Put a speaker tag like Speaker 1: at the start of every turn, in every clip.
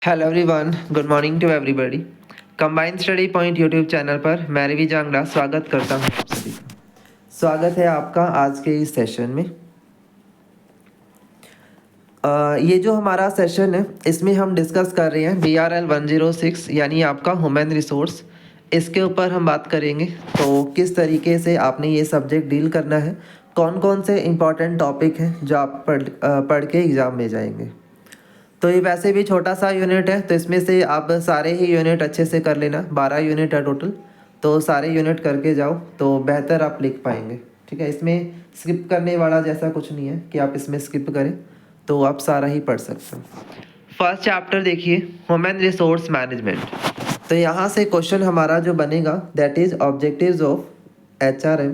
Speaker 1: Hello everyone, good morning to everybody. Combined study point YouTube channel पर मैं रवि जांगड़ा स्वागत करता हूं आप सभी का। स्वागत है आपका आज के इस सेशन में। ये जो हमारा सेशन है इसमें हम डिस्कस कर रहे हैं BRL 106 यानी आपका ह्यूमन रिसोर्स। इसके ऊपर हम बात करेंगे तो किस तरीके से आपने ये सब्जेक्ट डील करना है, कौन कौन से इम्पॉर्टेंट टॉपिक हैं जो आप पढ़ के एग्ज़ाम में जाएंगे। तो ये वैसे भी छोटा सा यूनिट है, तो इसमें से आप सारे ही यूनिट अच्छे से कर लेना। 12 यूनिट है टोटल, तो सारे यूनिट करके जाओ तो बेहतर आप लिख पाएंगे। ठीक है, इसमें स्किप करने वाला जैसा कुछ नहीं है कि आप इसमें स्किप करें, तो आप सारा ही पढ़ सकते हो। फर्स्ट चैप्टर देखिए, ह्यूमन रिसोर्स मैनेजमेंट। तो यहाँ से क्वेश्चन हमारा जो बनेगा that is objectives of HRM,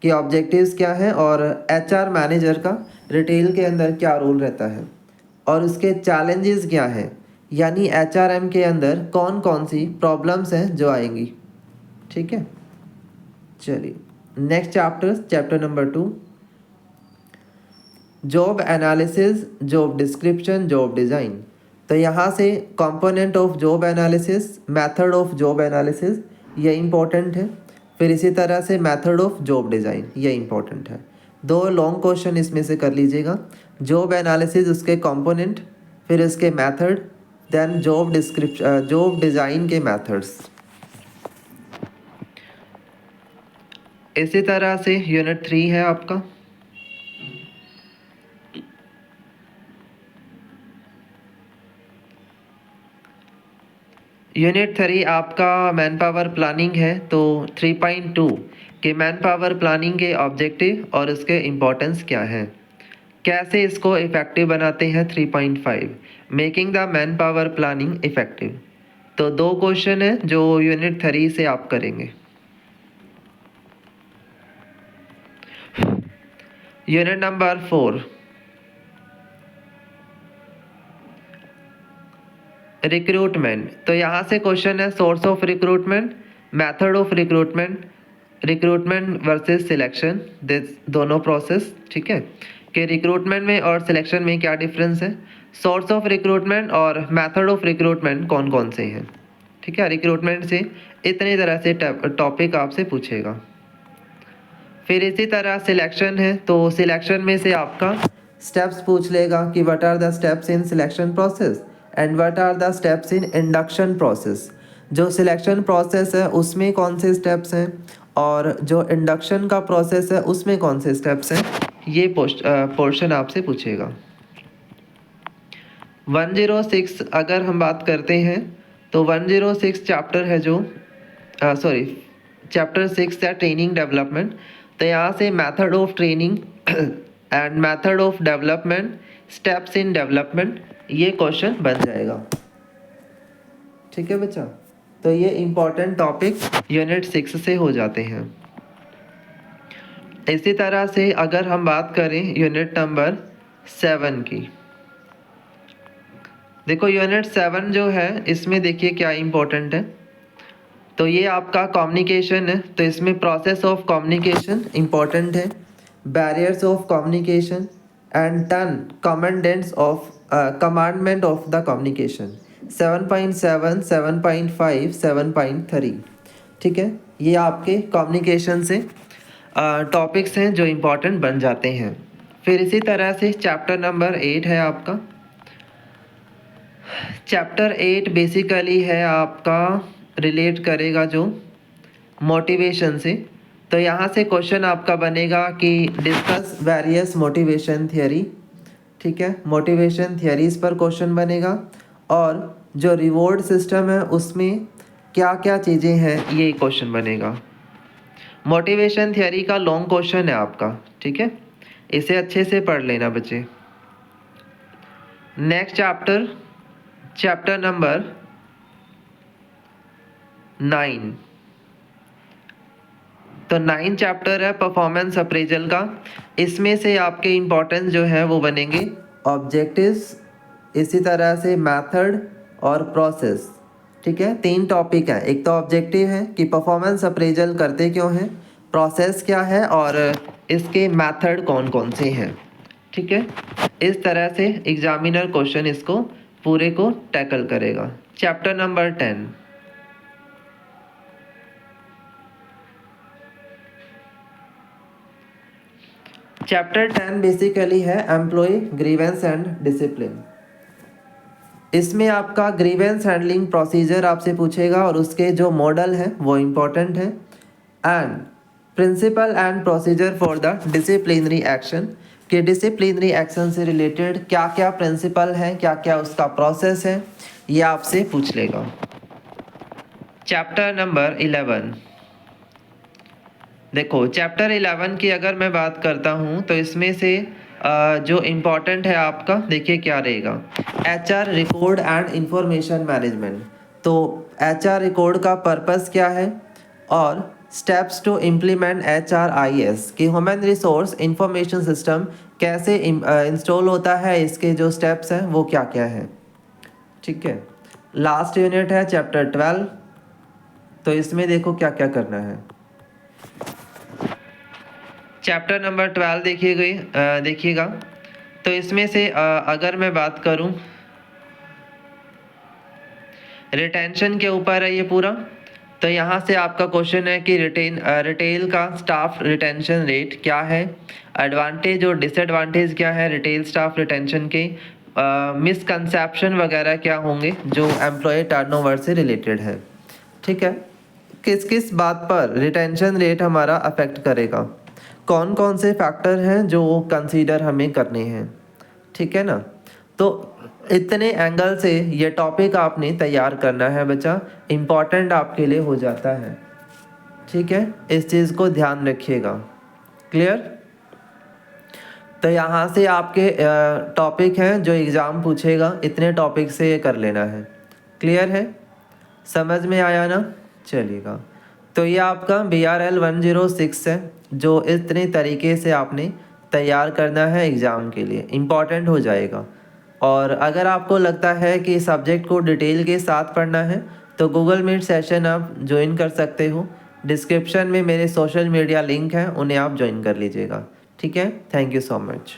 Speaker 1: कि ऑब्जेक्टिव्स क्या है और HR मैनेजर का रिटेल के अंदर क्या रोल रहता है और उसके चैलेंजेस क्या हैं, यानी HRM के अंदर कौन कौन सी प्रॉब्लम्स हैं जो आएंगी। ठीक है, चलिए next chapter number 2, job analysis, job description, job design. तो यहाँ से component of job analysis, method of job analysis ये इम्पोर्टेंट है। फिर इसी तरह से मेथड ऑफ जॉब डिज़ाइन ये इम्पोर्टेंट है। 2 लॉन्ग क्वेश्चन इसमें से कर लीजिएगा। जॉब एनालिसिस उसके कंपोनेंट, फिर इसके method, then job description, job design के मेथड्स। इसी तरह से यूनिट 3 है आपका। यूनिट 3 आपका मैन पावर प्लानिंग है। तो 3.2 के मैन पावर प्लानिंग के ऑब्जेक्टिव और उसके इम्पोर्टेंस क्या है, कैसे इसको इफ़ेक्टिव बनाते हैं। 3.5 making the man power planning effective. तो 2 क्वेश्चन है जो यूनिट 3 से आप करेंगे। Unit number 4, recruitment. तो यहाँ से क्वेश्चन है source of recruitment, method of recruitment, recruitment versus selection, दोनों प्रोसेस। ठीक है, कि रिक्रूटमेंट में और सिलेक्शन में क्या डिफरेंस है, सोर्स ऑफ रिक्रूटमेंट और मेथड ऑफ रिक्रूटमेंट कौन कौन से हैं। ठीक है, रिक्रूटमेंट से इतनी तरह से टॉपिक आपसे पूछेगा। फिर इसी तरह सिलेक्शन है, तो सिलेक्शन में से आपका स्टेप्स पूछ लेगा कि what are the steps in selection process and what are the steps in induction process. जो सिलेक्शन प्रोसेस है उसमें कौन से स्टेप्स हैं और जो इंडक्शन का प्रोसेस है उसमें कौन से स्टेप्स हैं, ये पोर्शन आपसे पूछेगा। 106 अगर हम बात करते हैं तो 106 चैप्टर है जो चैप्टर 6 है ट्रेनिंग डेवलपमेंट। तो यहाँ से method of training and method of development, steps in development, ये क्वेश्चन बन जाएगा। ठीक है बच्चा, तो ये इम्पॉर्टेंट टॉपिक यूनिट 6 से हो जाते हैं। इसी तरह से अगर हम बात करें यूनिट नंबर 7 की, देखो यूनिट 7 जो है इसमें देखिए क्या इम्पोर्टेंट है। तो ये आपका कम्युनिकेशन है, तो इसमें प्रोसेस ऑफ कम्युनिकेशन इम्पोर्टेंट है, barriers of communication and 10 commandment of the communication. 7.7, 7.5, 7.3। ठीक है, ये आपके कम्युनिकेशन से टॉपिक्स हैं जो इम्पोर्टेंट बन जाते हैं। फिर इसी तरह से चैप्टर नंबर 8 है आपका। चैप्टर 8 बेसिकली है आपका रिलेट करेगा जो मोटिवेशन से। तो यहाँ से क्वेश्चन आपका बनेगा कि डिस्कस वेरियस मोटिवेशन थियरी। ठीक है, मोटिवेशन थियरीज पर क्वेश्चन बनेगा और जो रिवॉर्ड सिस्टम है उसमें क्या क्या चीज़ें हैं ये क्वेश्चन बनेगा। मोटिवेशन थियरी का लॉन्ग क्वेश्चन है आपका। ठीक है, इसे अच्छे से पढ़ लेना बच्चे। Next chapter number 9। तो 9 चैप्टर है परफॉर्मेंस अप्रेजल का। इसमें से आपके इम्पोर्टेंस जो है वो बनेंगे ऑब्जेक्टिव्स, इसी तरह से मेथड और प्रोसेस। ठीक है, 3 टॉपिक हैं। एक तो ऑब्जेक्टिव है कि परफॉर्मेंस अप्रेजल करते क्यों हैं, प्रोसेस क्या है और इसके मेथड कौन कौन से हैं। ठीक है, इस तरह से एग्जामिनर क्वेश्चन इसको पूरे को टैकल करेगा। Chapter number 10। चैप्टर 10 बेसिकली है एम्प्लॉय ग्रीवेंस एंड डिसिप्लिन। इसमें आपका ग्रीवेंस हैंडलिंग प्रोसीजर आपसे पूछेगा और उसके जो मॉडल है वो इम्पोर्टेंट है, and principle and procedure for the disciplinary action, कि डिसिप्लिनरी एक्शन से रिलेटेड क्या क्या प्रिंसिपल है, क्या क्या उसका प्रोसेस है, ये आपसे पूछ लेगा। Chapter number 11। देखो चैप्टर 11 की अगर मैं बात करता हूँ तो इसमें से जो इम्पोर्टेंट है आपका, देखिए क्या रहेगा, HR record and information management. तो HR रिकॉर्ड का पर्पस क्या है और स्टेप्स टू इम्प्लीमेंट HRIS कि ह्यूमन रिसोर्स इंफॉर्मेशन सिस्टम कैसे इंस्टॉल होता है, इसके जो स्टेप्स हैं वो क्या क्या है। ठीक है, लास्ट यूनिट है चैप्टर 12। तो इसमें देखो क्या क्या करना है। चैप्टर नंबर 12 देखिएगा। तो इसमें से अगर मैं बात करूं, रिटेंशन के ऊपर है ये पूरा। तो यहाँ से आपका क्वेश्चन है कि रिटेल का स्टाफ रिटेंशन रेट क्या है, एडवांटेज और डिसएडवांटेज क्या है रिटेल स्टाफ रिटेंशन के, मिसकंसेप्शन वगैरह क्या होंगे जो एम्प्लॉय टर्नओवर से रिलेटेड है। ठीक है, किस किस बात पर रिटेंशन रेट हमारा अफेक्ट करेगा, कौन कौन से फैक्टर हैं जो कंसीडर हमें करने हैं। ठीक है ना, तो इतने एंगल से ये टॉपिक आपने तैयार करना है बच्चा, इम्पॉर्टेंट आपके लिए हो जाता है। ठीक है, इस चीज़ को ध्यान रखिएगा। क्लियर? तो यहाँ से आपके टॉपिक हैं जो एग्ज़ाम पूछेगा, इतने टॉपिक से ये कर लेना है। क्लियर है? समझ में आया ना? चलिएगा। तो ये आपका BRL 106 है जो इतने तरीके से आपने तैयार करना है एग्ज़ाम के लिए, इम्पॉर्टेंट हो जाएगा। और अगर आपको लगता है कि सब्जेक्ट को डिटेल के साथ पढ़ना है तो गूगल मीट सेशन आप ज्वाइन कर सकते हो। डिस्क्रिप्शन में मेरे सोशल मीडिया लिंक हैं, उन्हें आप ज्वाइन कर लीजिएगा। ठीक है, थैंक यू सो मच।